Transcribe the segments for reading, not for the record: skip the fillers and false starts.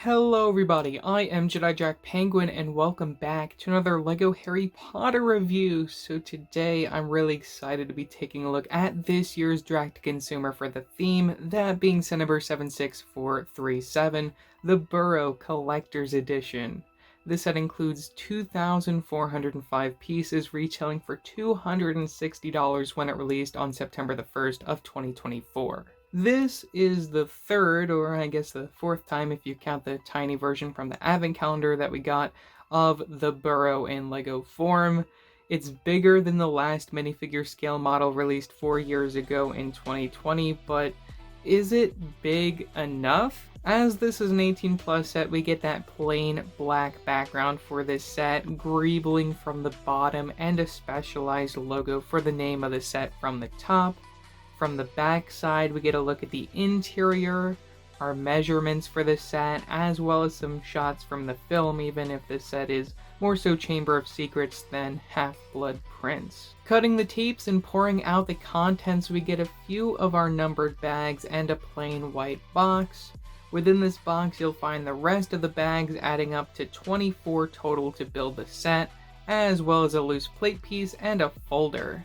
Hello everybody, I am Jedi Jack Penguin and welcome back to another LEGO Harry Potter review. So today I'm really excited to be taking a look at this year's direct-to-consumer for the theme, that being set number 76437, the Burrow Collector's Edition. This set includes 2,405 pieces, retailing for $260 when it released on September the 1st of 2024. This is the third, or I guess the fourth time if you count the tiny version from the advent calendar that we got, of the Burrow in LEGO form. It's bigger than the last minifigure scale model released 4 years ago in 2020, but is it big enough? As this is an 18 plus set, we get that plain black background for this set, greebling from the bottom, and a specialized logo for the name of the set from the top. From the back side, we get a look at the interior, our measurements for this set, as well as some shots from the film, even if this set is more so Chamber of Secrets than Half-Blood Prince. Cutting the tapes and pouring out the contents, we get a few of our numbered bags and a plain white box. Within this box, you'll find the rest of the bags, adding up to 24 total to build the set, as well as a loose plate piece and a folder.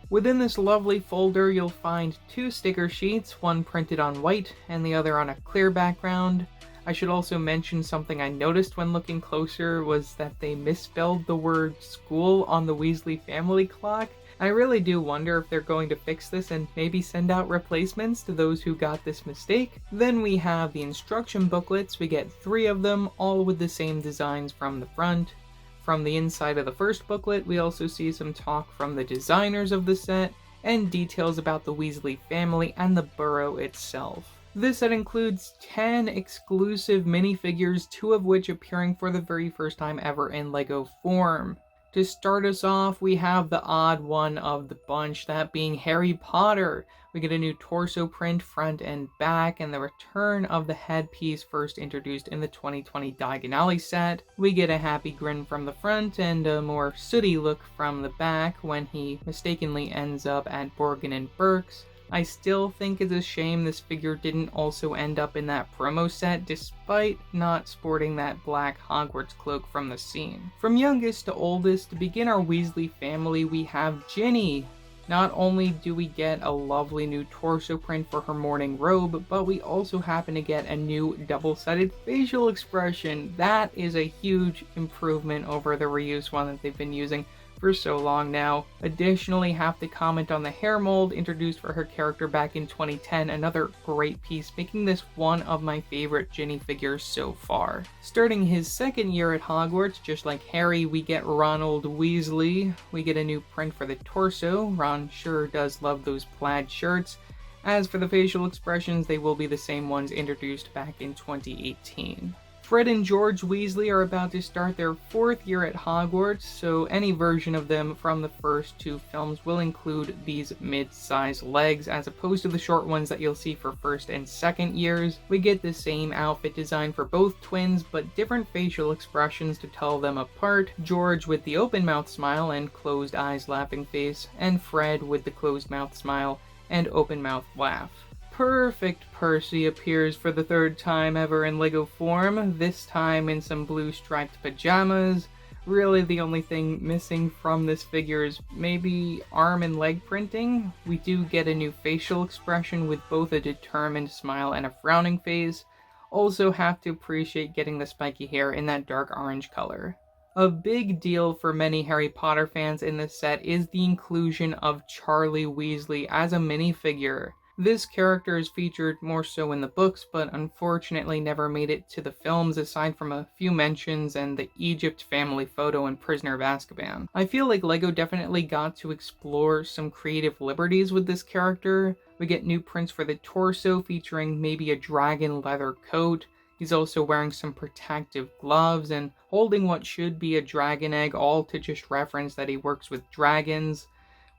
Within this lovely folder, you'll find two sticker sheets, one printed on white and the other on a clear background. I should also mention something I noticed when looking closer was that they misspelled the word school on the Weasley Family clock. I really do wonder if they're going to fix this and maybe send out replacements to those who got this mistake. Then we have the instruction booklets. We get 3 of them, all with the same designs from the front. From the inside of the first booklet, we also see some talk from the designers of the set, and details about the Weasley family and the Burrow itself. This set includes 10 exclusive minifigures, 2 of which appearing for the very first time ever in LEGO form. To start us off, we have the odd one of the bunch, that being Harry Potter. We get a new torso print front and back, and the return of the headpiece first introduced in the 2020 Diagon Alley set. We get a happy grin from the front and a more sooty look from the back when he mistakenly ends up at Borgin and Burke's. I still think it's a shame this figure didn't also end up in that promo set, despite not sporting that black Hogwarts cloak from the scene. From youngest to oldest, to begin our Weasley family, we have Ginny. Not only do we get a lovely new torso print for her morning robe, but we also happen to get a new double-sided facial expression. That is a huge improvement over the reused one that they've been using for so long now. Additionally, have to comment on the hair mold introduced for her character back in 2010, another great piece, making this one of my favorite Ginny figures so far. Starting his second year at Hogwarts, just like Harry, we get Ronald Weasley. We get a new print for the torso. Ron sure does love those plaid shirts. As for the facial expressions, they will be the same ones introduced back in 2018. Fred and George Weasley are about to start their 4th year at Hogwarts, so any version of them from the first 2 films will include these mid-sized legs, as opposed to the short ones that you'll see for 1st and 2nd years. We get the same outfit design for both twins, but different facial expressions to tell them apart. George with the open mouth smile and closed eyes laughing face, and Fred with the closed mouth smile and open mouth laugh. Perfect Percy appears for the 3rd time ever in LEGO form, this time in some blue striped pajamas. Really the only thing missing from this figure is maybe arm and leg printing. We do get a new facial expression with both a determined smile and a frowning face. Also have to appreciate getting the spiky hair in that dark orange color. A big deal for many Harry Potter fans in this set is the inclusion of Charlie Weasley as a minifigure. This character is featured more so in the books, but unfortunately never made it to the films aside from a few mentions and the Egypt family photo in Prisoner of Azkaban. I feel like LEGO definitely got to explore some creative liberties with this character. We get new prints for the torso featuring maybe a dragon leather coat. He's also wearing some protective gloves and holding what should be a dragon egg, all to just reference that he works with dragons.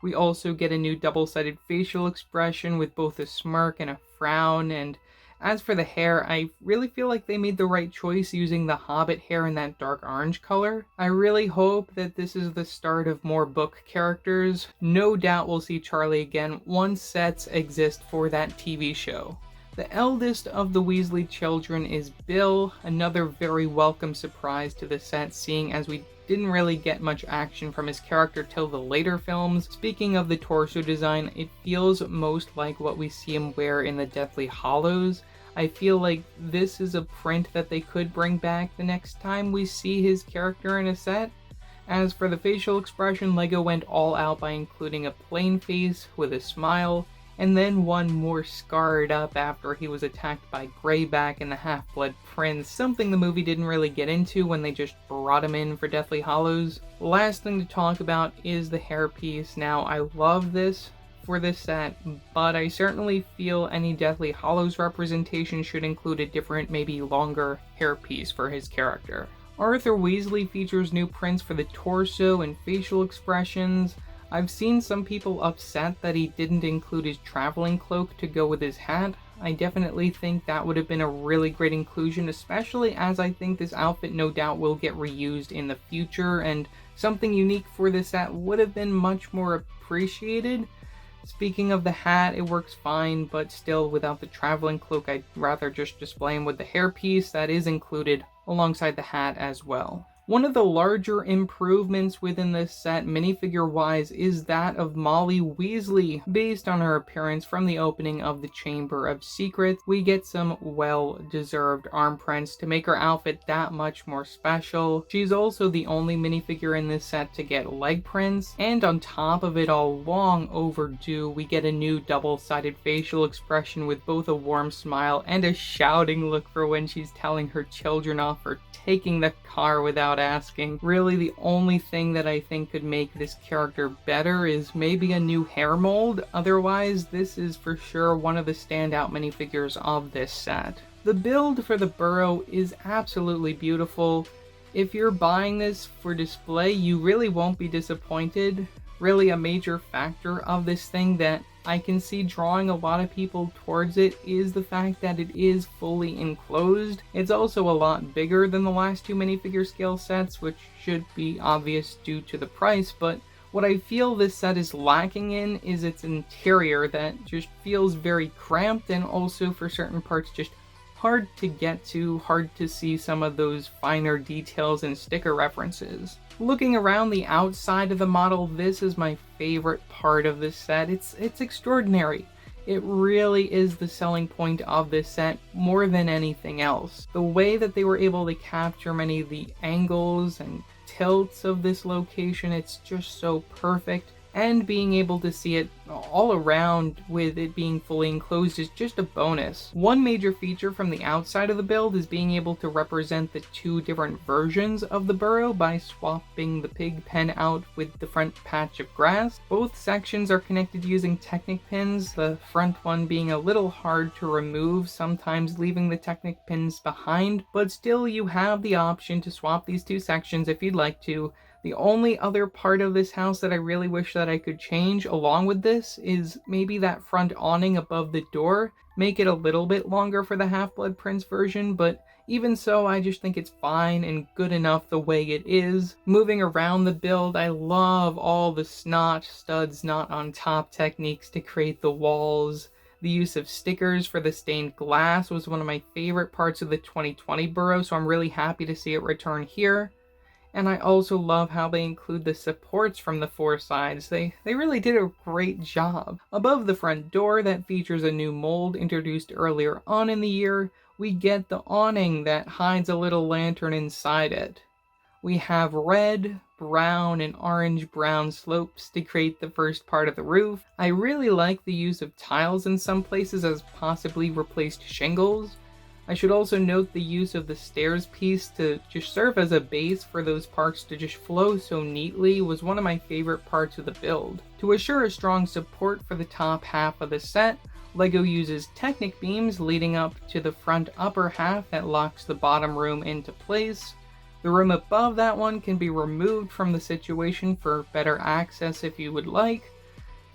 We also get a new double-sided facial expression with both a smirk and a frown, and as for the hair, I really feel like they made the right choice using the Hobbit hair in that dark orange color. I really hope that this is the start of more book characters. No doubt we'll see Charlie again once sets exist for that TV show. The eldest of the Weasley children is Bill, another very welcome surprise to the set, seeing as we didn't really get much action from his character till the later films. Speaking of the torso design, it feels most like what we see him wear in the Deathly Hallows. I feel like this is a print that they could bring back the next time we see his character in a set. As for the facial expression, LEGO went all out by including a plain face with a smile, and then one more scarred up after he was attacked by Greyback and the Half-Blood Prince, something the movie didn't really get into when they just brought him in for Deathly Hallows. Last thing to talk about is the hairpiece. Now, I love this for this set, but I certainly feel any Deathly Hallows representation should include a different, maybe longer hairpiece for his character. Arthur Weasley features new prints for the torso and facial expressions. I've seen some people upset that he didn't include his traveling cloak to go with his hat. I definitely think that would have been a really great inclusion, especially as I think this outfit no doubt will get reused in the future, and something unique for this set would have been much more appreciated. Speaking of the hat, it works fine, but still without the traveling cloak, I'd rather just display him with the hairpiece that is included alongside the hat as well. One of the larger improvements within this set, minifigure-wise, is that of Molly Weasley. Based on her appearance from the opening of the Chamber of Secrets, we get some well-deserved arm prints to make her outfit that much more special. She's also the only minifigure in this set to get leg prints, and on top of it all, long overdue, we get a new double-sided facial expression with both a warm smile and a shouting look for when she's telling her children off for taking the car without asking. Really, the only thing that I think could make this character better is maybe a new hair mold. Otherwise, this is for sure one of the standout minifigures of this set. The build for the Burrow is absolutely beautiful. If you're buying this for display, you really won't be disappointed. Really, a major factor of this thing that I can see drawing a lot of people towards it is the fact that it is fully enclosed. It's also a lot bigger than the last two minifigure scale sets, which should be obvious due to the price, but what I feel this set is lacking in is its interior that just feels very cramped, and also for certain parts just hard to get to, hard to see some of those finer details and sticker references. Looking around the outside of the model, this is my favorite part of this set. It's extraordinary. It really is the selling point of this set more than anything else. The way that they were able to capture many of the angles and tilts of this location, it's just so perfect. And being able to see it all around with it being fully enclosed is just a bonus. One major feature from the outside of the build is being able to represent the two different versions of the Burrow by swapping the pig pen out with the front patch of grass. Both sections are connected using Technic pins, the front one being a little hard to remove, sometimes leaving the Technic pins behind, but still you have the option to swap these two sections if you'd like to. The only other part of this house that I really wish that I could change along with this is maybe that front awning above the door. Make it a little bit longer for the Half-Blood Prince version, but even so, I just think it's fine and good enough the way it is. Moving around the build, I love all the snot, studs not on top techniques to create the walls. The use of stickers for the stained glass was one of my favorite parts of the 2020 Burrow, so I'm really happy to see it return here. And I also love how they include the supports from the four sides. They really did a great job. Above the front door that features a new mold introduced earlier on in the year, we get the awning that hides a little lantern inside it. We have red, brown, and orange-brown slopes to create the first part of the roof. I really like the use of tiles in some places as possibly replaced shingles. I should also note the use of the stairs piece to just serve as a base for those parts to just flow so neatly was one of my favorite parts of the build. To assure a strong support for the top half of the set, LEGO uses Technic beams leading up to the front upper half that locks the bottom room into place. The room above that one can be removed from the situation for better access if you would like.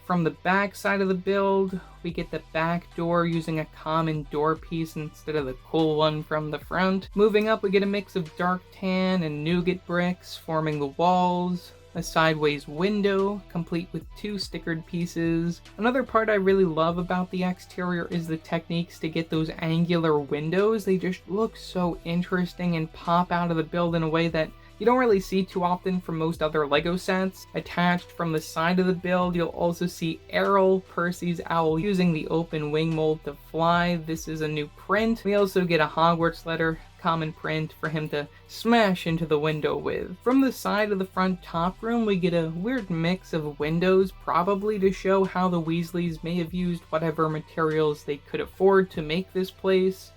From the back side of the build, we get the back door using a common door piece instead of the cool one from the front. Moving up, we get a mix of dark tan and nougat bricks forming the walls. a sideways window, complete with 2 stickered pieces. Another part I really love about the exterior is the techniques to get those angular windows. They just look so interesting and pop out of the build in a way that you don't really see too often from most other LEGO sets. Attached from the side of the build, you'll also see Errol, Percy's owl, using the open wing mold to fly. This is a new print. We also get a Hogwarts letter, common print, for him to smash into the window with. From the side of the front top room, we get a weird mix of windows, probably to show how the Weasleys may have used whatever materials they could afford to make this place.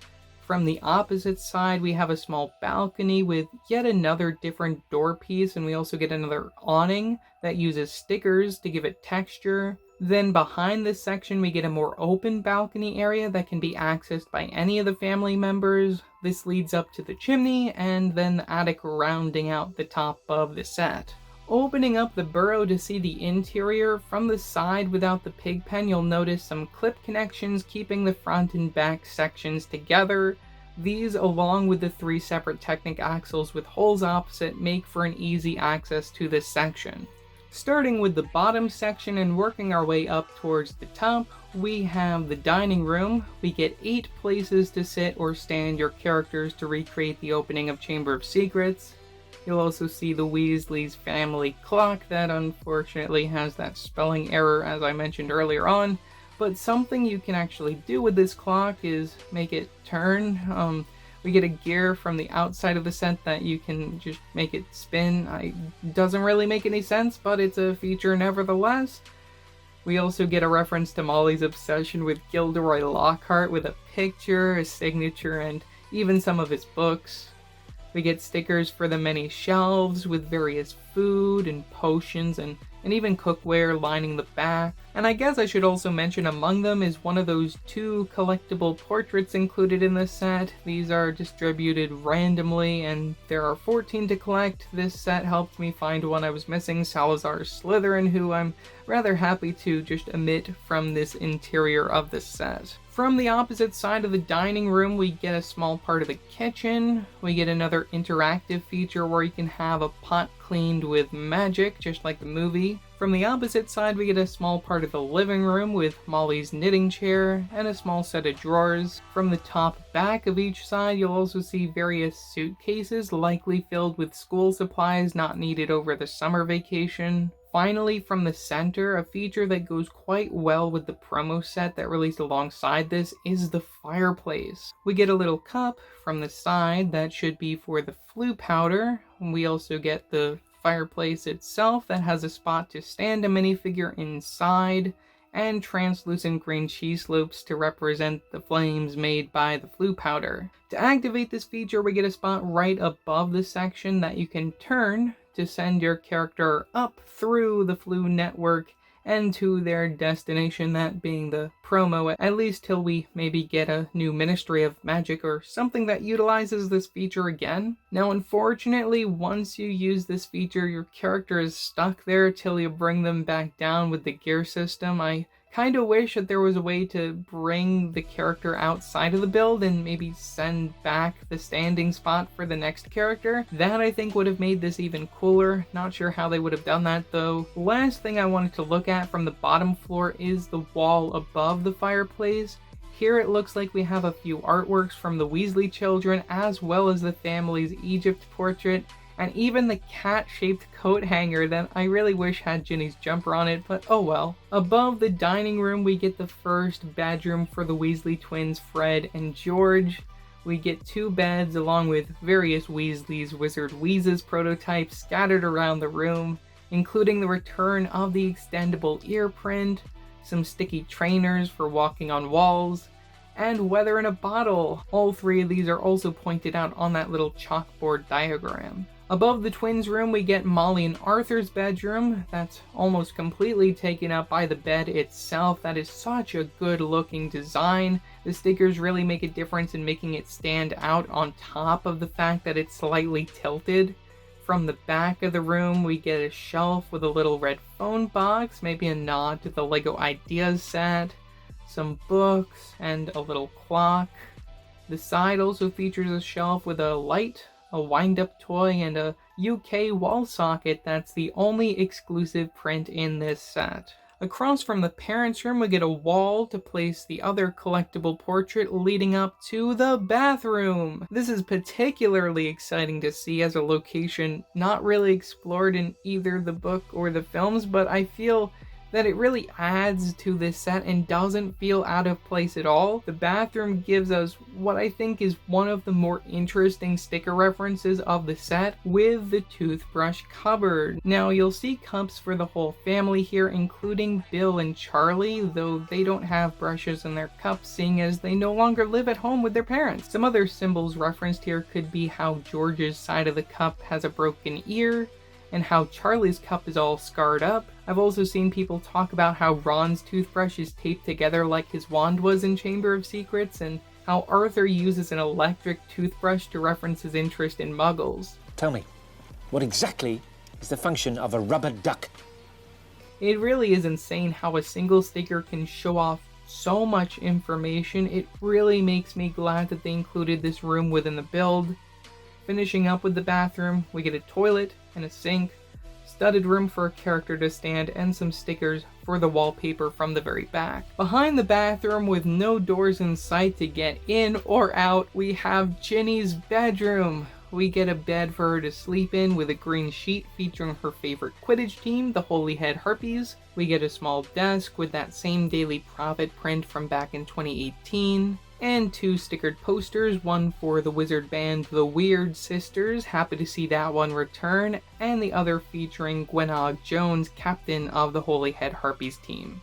From the opposite side, we have a small balcony with yet another different door piece, and we also get another awning that uses stickers to give it texture. Then behind this section, we get a more open balcony area that can be accessed by any of the family members. This leads up to the chimney, and then the attic rounding out the top of the set. Opening up the Burrow to see the interior, from the side without the pig pen, you'll notice some clip connections keeping the front and back sections together. These, along with the 3 separate Technic axles with holes opposite, make for an easy access to this section. Starting with the bottom section and working our way up towards the top, we have the dining room. We get 8 places to sit or stand your characters to recreate the opening of Chamber of Secrets. You'll also see the Weasley's family clock that unfortunately has that spelling error as I mentioned earlier on, but something you can actually do with this clock is make it turn. We get a gear from the outside of the set that you can just make it spin. It doesn't really make any sense, but it's a feature nevertheless. We also get a reference to Molly's obsession with Gilderoy Lockhart with a picture, a signature, and even some of his books. We get stickers for the many shelves with various food and potions and even cookware lining the back. And I guess I should also mention among them is one of those 2 collectible portraits included in this set. These are distributed randomly and there are 14 to collect. This set helped me find one I was missing, Salazar Slytherin, who I'm rather happy to just omit from this interior of this set. From the opposite side of the dining room, we get a small part of the kitchen. We get another interactive feature where you can have a pot cleaned with magic, just like the movie. From the opposite side, we get a small part of the living room with Molly's knitting chair and a small set of drawers. From the top back of each side, you'll also see various suitcases, likely filled with school supplies not needed over the summer vacation. Finally, from the center, a feature that goes quite well with the promo set that released alongside this is the fireplace. We get a little cup from the side that should be for the flue powder. We also get the fireplace itself that has a spot to stand a minifigure inside, and translucent green cheese slopes to represent the flames made by the flue powder. To activate this feature, we get a spot right above the section that you can turn to send your character up through the flue network and to their destination, that being the promo, at least till we maybe get a new Ministry of Magic or something that utilizes this feature again. Now, unfortunately, once you use this feature, your character is stuck there till you bring them back down with the gear system. I kind of wish that there was a way to bring the character outside of the build and maybe send back the standing spot for the next character. That I think would have made this even cooler. Not sure how they would have done that though. Last thing I wanted to look at from the bottom floor is the wall above the fireplace. Here it looks like we have a few artworks from the Weasley children as well as the family's Egypt portrait, and even the cat-shaped coat hanger that I really wish had Ginny's jumper on it, but oh well. Above the dining room, we get the first bedroom for the Weasley twins, Fred and George. We get 2 beds along with various Weasley's Wizard Wheezes prototypes scattered around the room, including the return of the extendable ear print, some sticky trainers for walking on walls, and weather in a bottle. All 3 of these are also pointed out on that little chalkboard diagram. Above the twins' room, we get Molly and Arthur's bedroom. That's almost completely taken up by the bed itself. That is such a good looking design. The stickers really make a difference in making it stand out on top of the fact that it's slightly tilted. From the back of the room, we get a shelf with a little red phone box, maybe a nod to the LEGO Ideas set, some books, and a little clock. The side also features a shelf with a light a wind-up toy, and a UK wall socket that's the only exclusive print in this set. Across from the parents' room, we get a wall to place the other collectible portrait leading up to the bathroom. This is particularly exciting to see as a location not really explored in either the book or the films, but I feel that it really adds to this set and doesn't feel out of place at all. The bathroom gives us what I think is one of the more interesting sticker references of the set with the toothbrush cupboard. Now you'll see cups for the whole family here, including Bill and Charlie, though they don't have brushes in their cups seeing as they no longer live at home with their parents. Some other symbols referenced here could be how George's side of the cup has a broken ear, and how Charlie's cup is all scarred up. I've also seen people talk about how Ron's toothbrush is taped together like his wand was in Chamber of Secrets, and how Arthur uses an electric toothbrush to reference his interest in muggles. Tell me, what exactly is the function of a rubber duck? It really is insane how a single sticker can show off so much information. It really makes me glad that they included this room within the build. Finishing up with the bathroom, we get a toilet and a sink, studded room for a character to stand, and some stickers for the wallpaper from the very back. Behind the bathroom, with no doors in sight to get in or out, we have Ginny's bedroom. We get a bed for her to sleep in with a green sheet featuring her favorite Quidditch team, the Holyhead Harpies. We get a small desk with that same Daily Prophet print from back in 2018. And two stickered posters, one for the wizard band The Weird Sisters, happy to see that one return, and the other featuring Gwenog Jones, captain of the Holyhead Harpies team.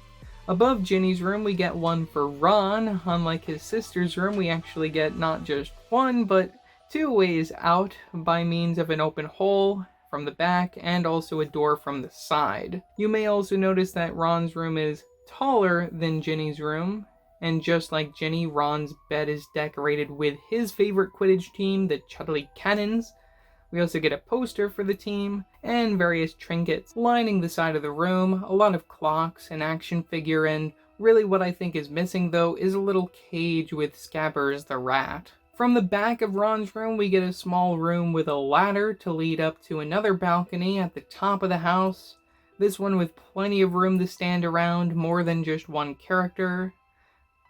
Above Ginny's room, we get one for Ron. Unlike his sister's room, we actually get not just one, but two ways out by means of an open hole from the back and also a door from the side. You may also notice that Ron's room is taller than Ginny's room. And just like Ginny, Ron's bed is decorated with his favorite Quidditch team, the Chudley Cannons. We also get a poster for the team, and various trinkets lining the side of the room, a lot of clocks, an action figure, and really what I think is missing though is a little cage with Scabbers the rat. From the back of Ron's room, we get a small room with a ladder to lead up to another balcony at the top of the house. This one with plenty of room to stand around, more than just one character.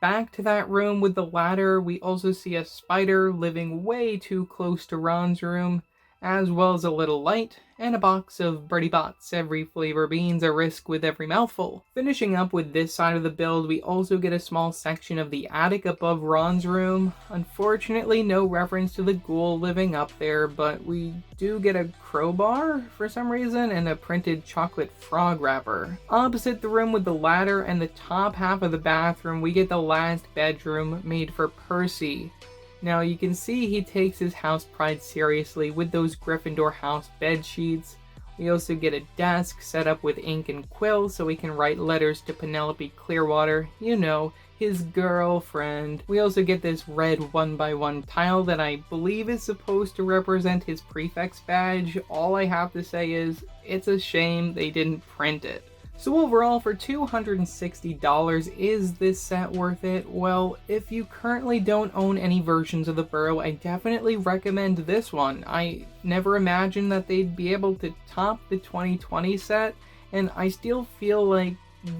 Back to that room with the ladder, we also see a spider living way too close to Ron's room, as well as a little light, and a box of Bertie Bott's every flavor beans a risk with every mouthful. Finishing up with this side of the build, we also get a small section of the attic above Ron's room. Unfortunately, no reference to the ghoul living up there, but we do get a crowbar for some reason and a printed chocolate frog wrapper. Opposite the room with the ladder and the top half of the bathroom, we get the last bedroom made for Percy. Now you can see he takes his house pride seriously with those Gryffindor house bed sheets. We also get a desk set up with ink and quill so he can write letters to Penelope Clearwater, you know, his girlfriend. We also get this red 1x1 tile that I believe is supposed to represent his prefect's badge. All I have to say is, it's a shame they didn't print it. So overall, for $260, is this set worth it? Well, if you currently don't own any versions of the Burrow, I definitely recommend this one. I never imagined that they'd be able to top the 2020 set, and I still feel like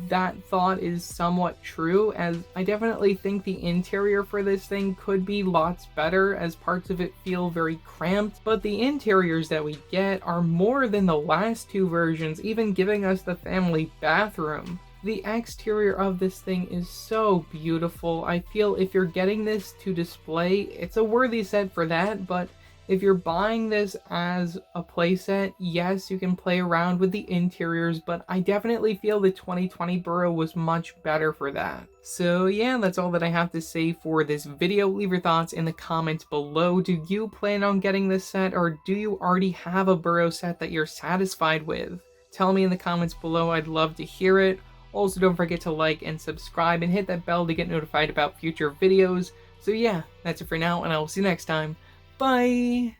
that thought is somewhat true, as I definitely think the interior for this thing could be lots better, as parts of it feel very cramped, but the interiors that we get are more than the last two versions, even giving us the family bathroom. The exterior of this thing is so beautiful. I feel if you're getting this to display, it's a worthy set for that, but if you're buying this as a playset, yes, you can play around with the interiors, but I definitely feel the 2020 Burrow was much better for that. So yeah, that's all that I have to say for this video. Leave your thoughts in the comments below. Do you plan on getting this set, or do you already have a Burrow set that you're satisfied with? Tell me in the comments below, I'd love to hear it. Also, don't forget to like and subscribe and hit that bell to get notified about future videos. So yeah, that's it for now, and I will see you next time. Bye!